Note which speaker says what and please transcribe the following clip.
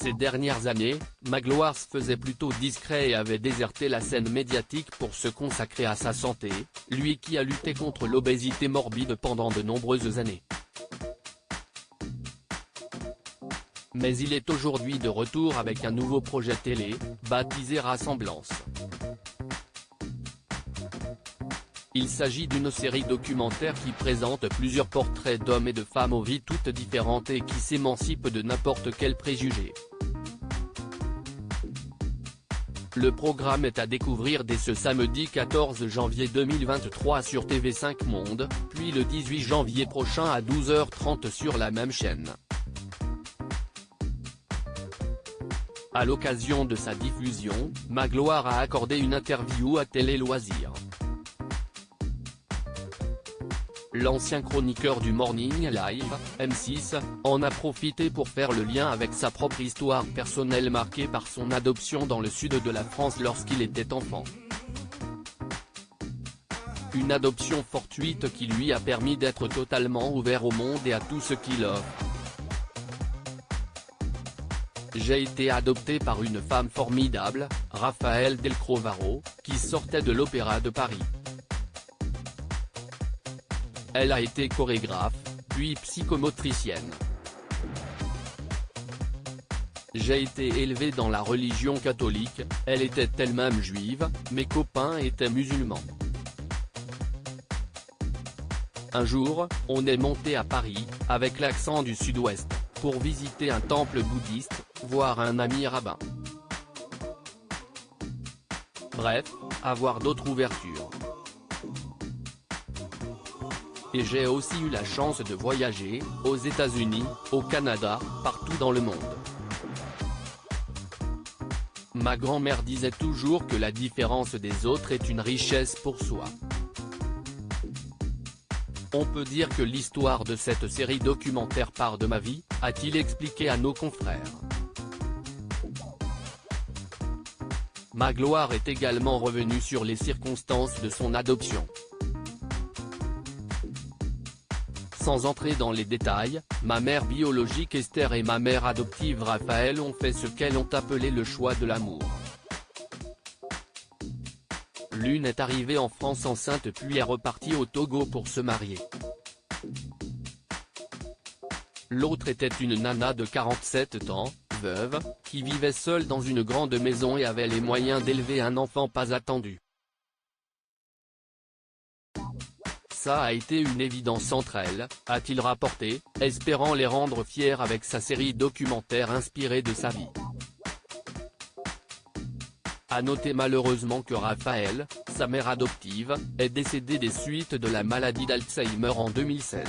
Speaker 1: Ces dernières années, Magloire se faisait plutôt discret et avait déserté la scène médiatique pour se consacrer à sa santé, lui qui a lutté contre l'obésité morbide pendant de nombreuses années. Mais il est aujourd'hui de retour avec un nouveau projet télé, baptisé Rassemblance. Il s'agit d'une série documentaire qui présente plusieurs portraits d'hommes et de femmes aux vies toutes différentes et qui s'émancipent de n'importe quel préjugé. Le programme est à découvrir dès ce samedi 14 janvier 2023 sur TV5 Monde, puis le 18 janvier prochain à 12h30 sur la même chaîne. À l'occasion de sa diffusion, Magloire a accordé une interview à Télé Loisirs. L'ancien chroniqueur du Morning Live, M6, en a profité pour faire le lien avec sa propre histoire personnelle marquée par son adoption dans le sud de la France lorsqu'il était enfant. Une adoption fortuite qui lui a permis d'être totalement ouvert au monde et à tout ce qu'il offre. J'ai été adopté par une femme formidable, Raphaël Del Crovaro, qui sortait de l'Opéra de Paris. Elle a été chorégraphe, puis psychomotricienne. J'ai été élevé dans la religion catholique, elle était elle-même juive, mes copains étaient musulmans. Un jour, on est monté à Paris, avec l'accent du sud-ouest, pour visiter un temple bouddhiste, voir un ami rabbin. Bref, avoir d'autres ouvertures. Et j'ai aussi eu la chance de voyager, aux États-Unis, au Canada, partout dans le monde. Ma grand-mère disait toujours que la différence des autres est une richesse pour soi. On peut dire que l'histoire de cette série documentaire part de ma vie, a-t-il expliqué à nos confrères. Magloire est également revenu sur les circonstances de son adoption. Sans entrer dans les détails, ma mère biologique Esther et ma mère adoptive Raphaël ont fait ce qu'elles ont appelé le choix de l'amour. L'une est arrivée en France enceinte puis est repartie au Togo pour se marier. L'autre était une nana de 47 ans, veuve, qui vivait seule dans une grande maison et avait les moyens d'élever un enfant pas attendu. Ça a été une évidence entre elles, a-t-il rapporté, espérant les rendre fiers avec sa série documentaire inspirée de sa vie. À noter malheureusement que Raphaël, sa mère adoptive, est décédée des suites de la maladie d'Alzheimer en 2016.